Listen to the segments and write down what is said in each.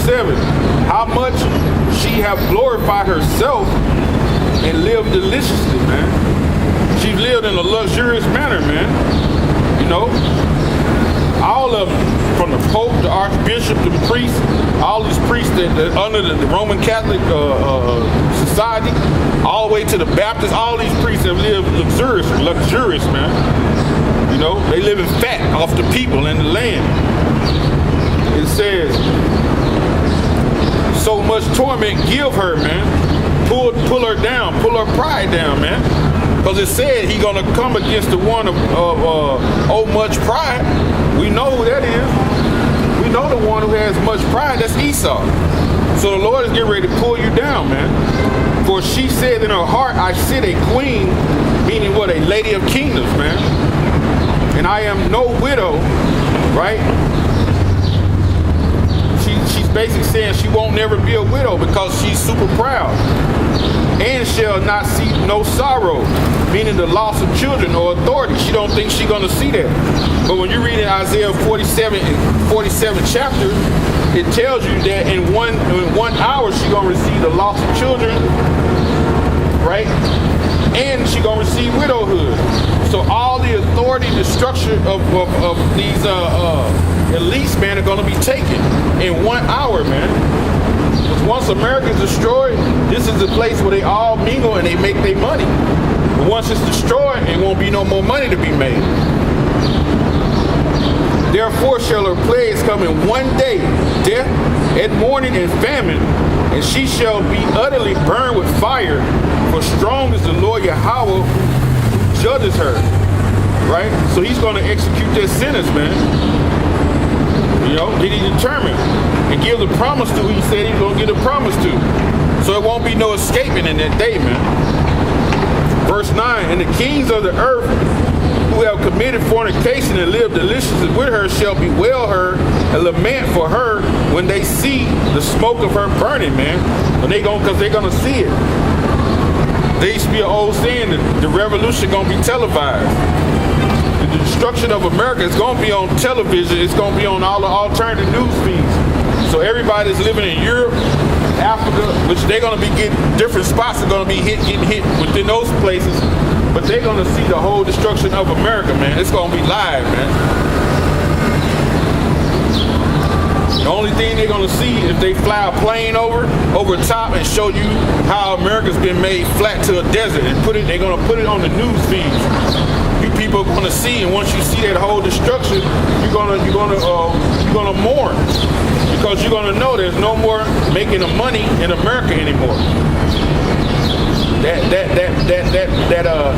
47, how much she have glorified herself and lived deliciously, man. She lived in a luxurious manner, man. You know, all of them, from the Pope, the Archbishop, the priests, all these priests that under the Roman Catholic society, all the way to the Baptists, all these priests have lived luxurious, man. You know, they live in fat off the people and the land. It says, so much torment give her, man. Pull her down, pull her pride down, man. Because it said he gonna come against the one of much pride. We know who that is. We know the one who has much pride. That's Esau. So the Lord is getting ready to pull you down, man. For she said in her heart, I sit a queen, meaning what? A lady of kingdoms, man. And I am no widow, right? She's basically saying she won't never be a widow because she's super proud. And shall not see no sorrow, meaning the loss of children or authority. She don't think she's gonna see that. But when you read in Isaiah 47 chapter, it tells you that in one hour she's gonna receive the loss of children, right? And she's gonna receive widowhood. So all the authority, the structure of these elites, man, are gonna be taken in 1 hour, man. Once America is destroyed, this is the place where they all mingle and they make their money. But once it's destroyed, it won't be no more money to be made. Therefore shall her plagues come in one day, death, at morning, and famine, and she shall be utterly burned with fire, for strong is the Lord Yahweh who judges her. Right? So he's going to execute their sentence, man. You know, did he determine and give the promise to who he said he was going to give the promise to? So it won't be no escaping in that day, man. Verse 9, and the kings of the earth who have committed fornication and lived deliciously with her shall bewail her and lament for her when they see the smoke of her burning, man. And because they're going to see it. There used to be an old saying that the revolution going to be televised. The destruction of America is going to be on television. It's going to be on all the alternative news feeds. So everybody that's living in Europe, Africa, which they're going to be getting different spots are going to be getting hit within those places. But they're going to see the whole destruction of America, man. It's going to be live, man. The only thing they're going to see is they fly a plane over top and show you how America's been made flat to a desert and they're going to put it on the news feeds. You people are going to see, and once you see that whole destruction, you're gonna mourn, because you're going to know there's no more making of money in America anymore.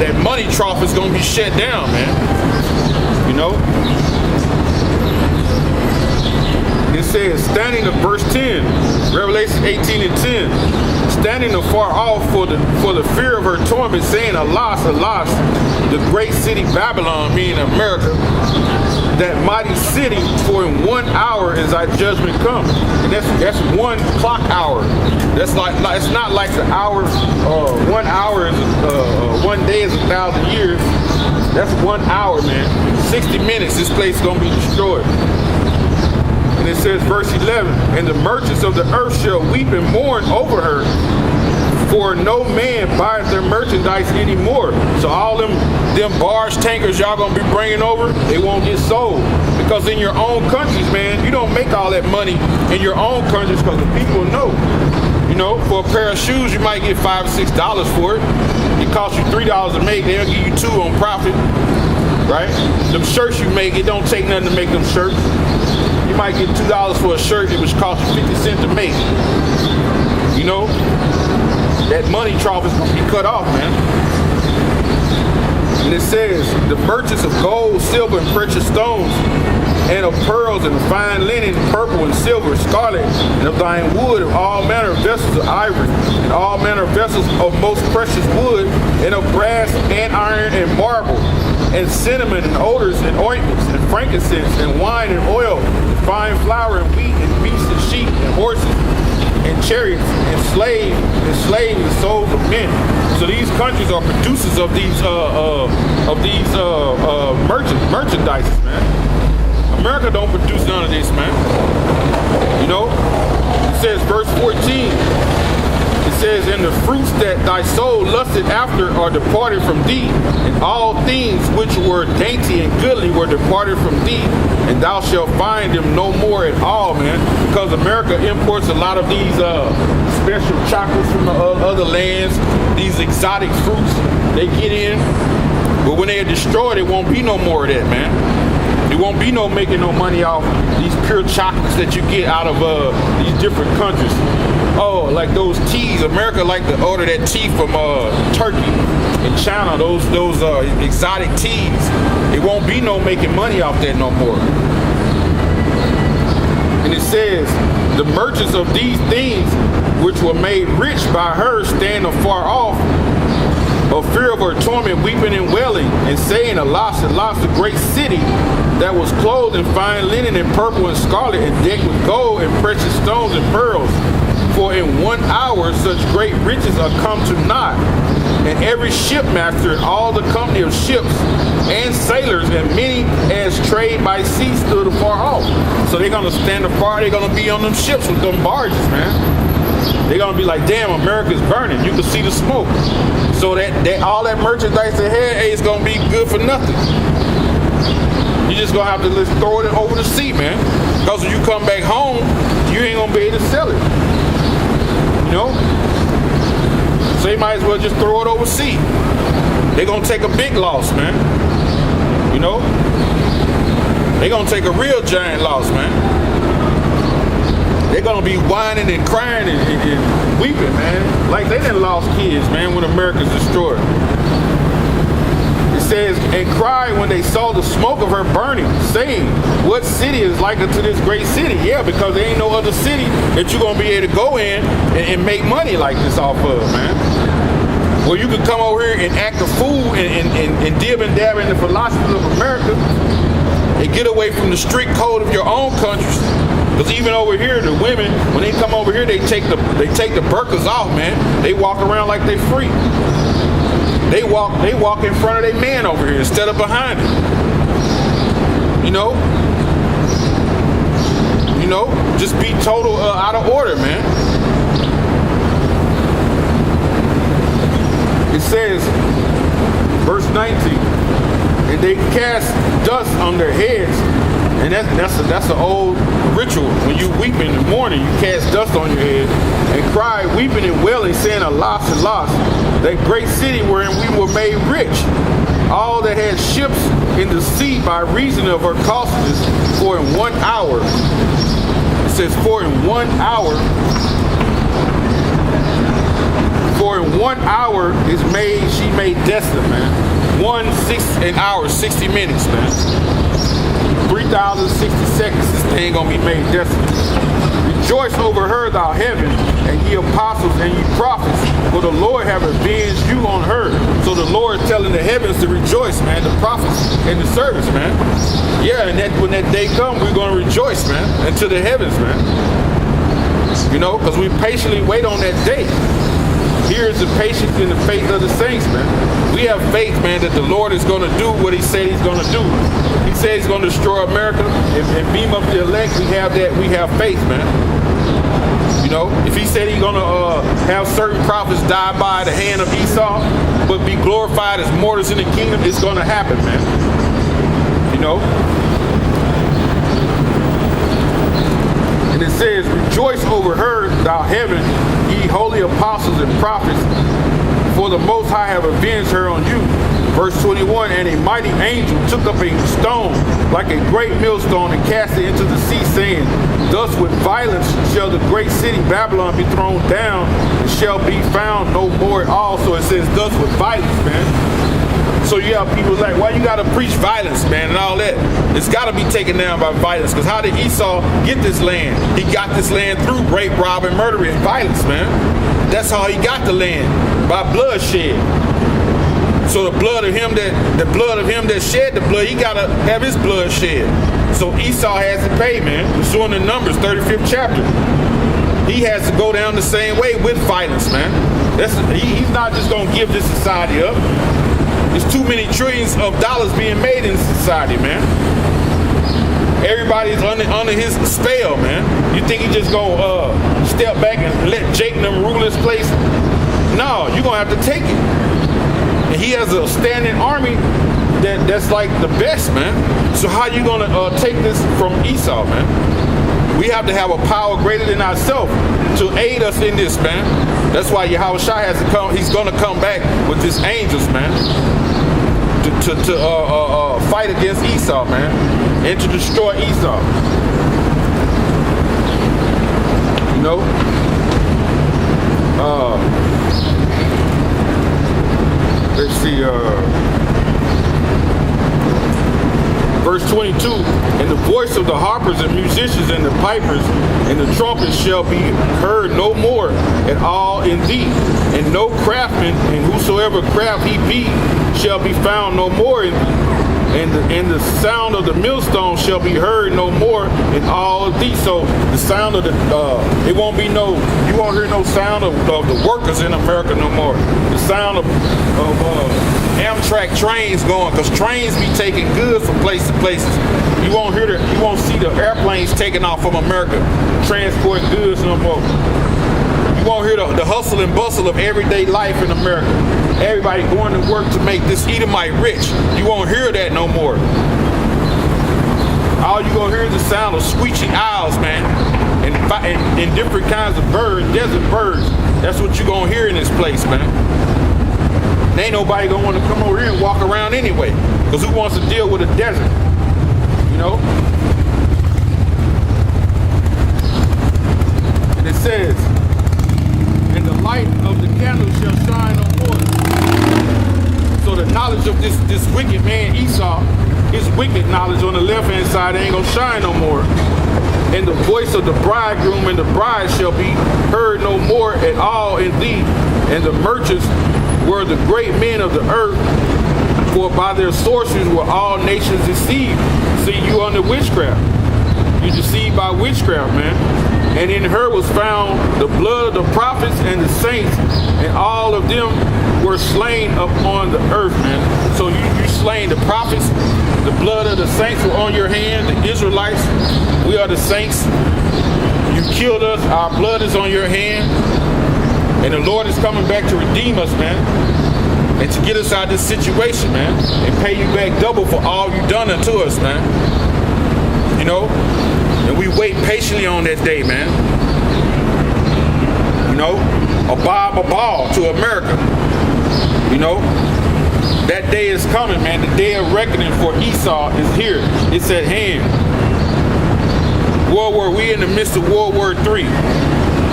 That money trough is going to be shut down, man. You know. It says, standing in verse 10, Revelation 18 and 10, standing afar off for the fear of her torment, saying, alas, alas, the great city Babylon, meaning America, that mighty city, for in 1 hour is thy judgment come. And that's 1 clock hour. That's like it's not like the hour. 1 hour is 1 day is 1,000 years. That's 1 hour, man. 60 minutes, this place is gonna be destroyed. And it says, verse 11, and the merchants of the earth shall weep and mourn over her, for no man buys their merchandise anymore. So all them barge tankers y'all gonna be bringing over, they won't get sold. Because in your own countries, man, you don't make all that money in your own countries because the people know. You know, for a pair of shoes, you might get $5 or $6 for it. It costs you $3 to make, they'll give you $2 on profit, right? Them shirts you make, it don't take nothing to make them shirts. You might get $2 for a shirt that was cost you 50 cents to make. You know, that money trough is going to be cut off, man. And it says, the merchants of gold, silver, and precious stones, and of pearls, and of fine linen, purple, and silver, scarlet, and of thine wood, of all manner of vessels of ivory, and all manner of vessels of most precious wood, and of brass, and iron, and marble, and cinnamon, and odors, and ointments, and frankincense, and wine, and oil, and fine flour, and wheat, and beasts, and sheep, and horses, and chariots, and slaves, and souls of men. So these countries are producers of these merchandise, man. America don't produce none of this, man. You know, It says, verse 14, it says, and the fruits that thy soul lusted after are departed from thee, and all things which were dainty and goodly were departed from thee, and thou shalt find them no more at all, man. Because America imports a lot of these special chocolates from the other lands, these exotic fruits they get in. But when they are destroyed, it won't be no more of that, man. It won't be no making no money off these pure chocolates that you get out of these different countries. Oh, like those teas. America like to order that tea from Turkey and China, those exotic teas. It won't be no making money off that no more. And it says, the merchants of these things which were made rich by her stand afar off, of fear of her torment, weeping and wailing, and saying, Alas, alas, the great city that was clothed in fine linen and purple and scarlet, and decked with gold and precious stones and pearls. For in 1 hour such great riches are come to naught. And every shipmaster and all the company of ships and sailors and many as trade by sea stood afar off. So they're going to stand afar. They're going to be on them ships with them barges, man. They're going to be like, damn, America's burning. You can see the smoke. So that all that merchandise they had, hey, it's going to be good for nothing. You just going to have to just throw it over the sea, man. Because when you come back home, you ain't going to be able to sell it. You know? So they might as well just throw it overseas. They're going to take a big loss, man. You know? They're going to take a real giant loss, man. They're going to be whining and crying and weeping, man. Like they done lost kids, man, when America's destroyed. It says, and cried when they saw the smoke of her burning, saying, what city is like unto this great city? Yeah, because there ain't no other city that you're going to be able to go in and make money like this off of, man. Well, you can come over here and act a fool and dib and dab in the philosophy of America and get away from the strict code of your own countries. Because even over here, the women, when they come over here, they take the burqas off, man. They walk around like they free. They walk in front of their man over here instead of behind him. You know, just be total out of order, man. It says, verse 19, and they cast dust on their heads. And that's an old ritual. When you weep in the morning, you cast dust on your head and cry, weeping and wailing, saying, Alas, alas, that great city wherein we were made rich. All that had ships in the sea by reason of her causes, for in 1 hour, it says, for in 1 hour she made desolate, man. 1 hour, 60 minutes, man. 3,060 seconds, this thing gonna be made desolate. Rejoice over her, thou heaven, and ye apostles and ye prophets, for the Lord have avenged you on her. So the Lord is telling the heavens to rejoice, man, the prophets and the servants, man. Yeah, and when that day comes, we're gonna rejoice, man, into the heavens, man. You know, because we patiently wait on that day. Here is the patience and the faith of the saints, man. We have faith, man, that the Lord is going to do what he said he's going to do. He said he's going to destroy America and beam up the elect. We have faith, man. You know, if he said he's going to have certain prophets die by the hand of Esau, but be glorified as mortals in the kingdom, it's going to happen, man. You know? And it says, rejoice over her, thou heaven, ye holy apostles and prophets, for the Most High have avenged her on you. Verse 21, and a mighty angel took up a stone like a great millstone and cast it into the sea, saying, thus with violence shall the great city Babylon be thrown down, and shall be found no more at all. So it says, thus with violence, man. So you have people like, why you got to preach violence, man, and all that? It's got to be taken down by violence. Because how did Esau get this land? He got this land through rape, rob, and murder and violence, man. That's how he got the land, by bloodshed. So the blood of him that shed the blood, he got to have his blood shed. So Esau has to pay, man. We're showing the Numbers, 35th chapter. He has to go down the same way with violence, man. He's not just going to give this society up. There's too many trillions of dollars being made in society, man. Everybody's under his spell, man. You think he just gonna step back and let Jake and them rule his place? No, you're gonna have to take it. And he has a standing army that's like the best, man. So how you gonna take this from Esau, man? We have to have a power greater than ourselves to aid us in this, man. That's why Yahweh Shai has to come. He's gonna come back with his angels, man, to fight against Esau, man, and to destroy Esau. You know. Let's see. Verse 22, and the voice of the harpers and musicians and the pipers and the trumpets shall be heard no more at all in thee, and no craftsman, and whosoever craft he be, shall be found no more in thee. And the sound of the millstone shall be heard no more in all of thee. So the sound of you won't hear no sound of the workers in America no more. The sound of Amtrak trains going, because trains be taking goods from place to places. You won't see the airplanes taking off from America, transporting goods no more. You won't hear the hustle and bustle of everyday life in America. Everybody going to work to make this Edomite rich. You won't hear that no more. All you gonna hear is the sound of screeching owls, man, and different kinds of birds, desert birds. That's what you gonna hear in this place, man. And ain't nobody gonna want to come over here and walk around anyway, because who wants to deal with a desert? You know. And it says, and the light of the candle shall shine no more. So the knowledge of this wicked man Esau, his wicked knowledge on the left hand side ain't gonna shine no more. And the voice of the bridegroom and the bride shall be heard no more at all in thee. And the merchants were the great men of the earth, for by their sorceries were all nations deceived. See, you under witchcraft. You deceived by witchcraft, man. And in her was found the blood of the prophets and the saints, and all of them were slain upon the earth, man. So you slain the prophets, the blood of the saints were on your hand, the Israelites, we are the saints. You killed us, our blood is on your hand, and the Lord is coming back to redeem us, man, and to get us out of this situation, man, and pay you back double for all you done unto us, man. You know? And we wait patiently on that day, man. You know? A ball to America. You know? That day is coming, man. The day of reckoning for Esau is here. It's at hand. We're in the midst of World War III.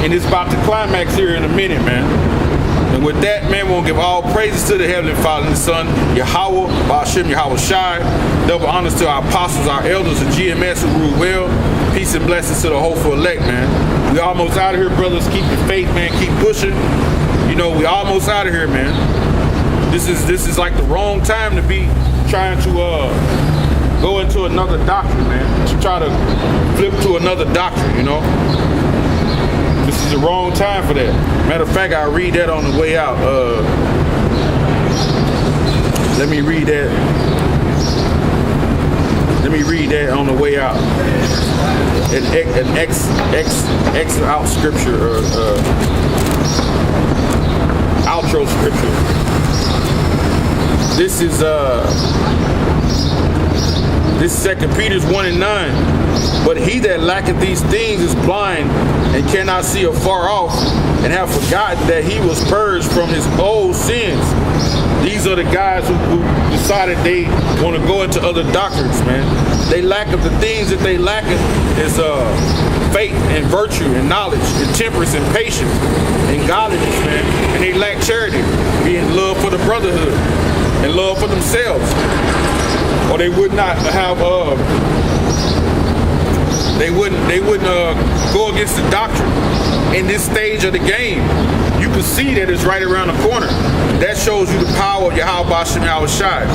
And it's about to climax here in a minute, man. And with that, man, we'll give all praises to the Heavenly Father and the Son, Yahweh, Ba'ashem, Yahweh Shai. Double honors to our apostles, our elders, the GMS who rule well. Peace and blessings to the hopeful elect, man. We almost out of here, brothers. Keep your faith, man. Keep pushing. You know, we almost out of here, man. This is like the wrong time to be trying to go into another doctrine, man. To try to flip to another doctrine, you know. This is the wrong time for that. Matter of fact, I'll read that on the way out. Let me read that. Let me read that on the way out. An X out scripture, outro scripture. This is this 2 Peter 1:9. But he that lacketh these things is blind and cannot see afar off, and have forgotten that he was purged from his old sins. These are the guys who decided they want to go into other doctrines, man. They lack of the things that they lack is faith and virtue and knowledge and temperance and patience and godliness, man. And they lack charity, being love for the brotherhood and love for themselves. Or they would not have they wouldn't go against the doctrine. In this stage of the game, you can see that it's right around the corner. That shows you the power of Yahweh Ba'ashem Yahweh Shai.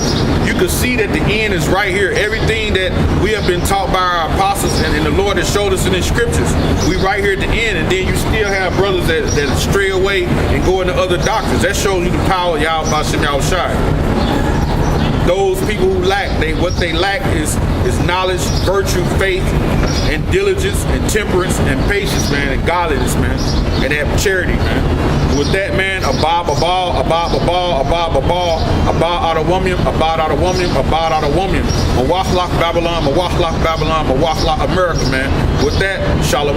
You can see that the end is right here. Everything that we have been taught by our apostles and the Lord has showed us in the scriptures, we right here at the end, and then you still have brothers that stray away and go into other doctrines. That shows you the power of Yahweh Ba'ashem Yahweh Shai. those people who lack, what they lack is knowledge, virtue, faith, and diligence, and temperance, and patience, man, and godliness, man, and that charity, man. With that, man, abad out of woman, Mawakhlak Babylon, Mawakhlak America, man. With that, Shalom.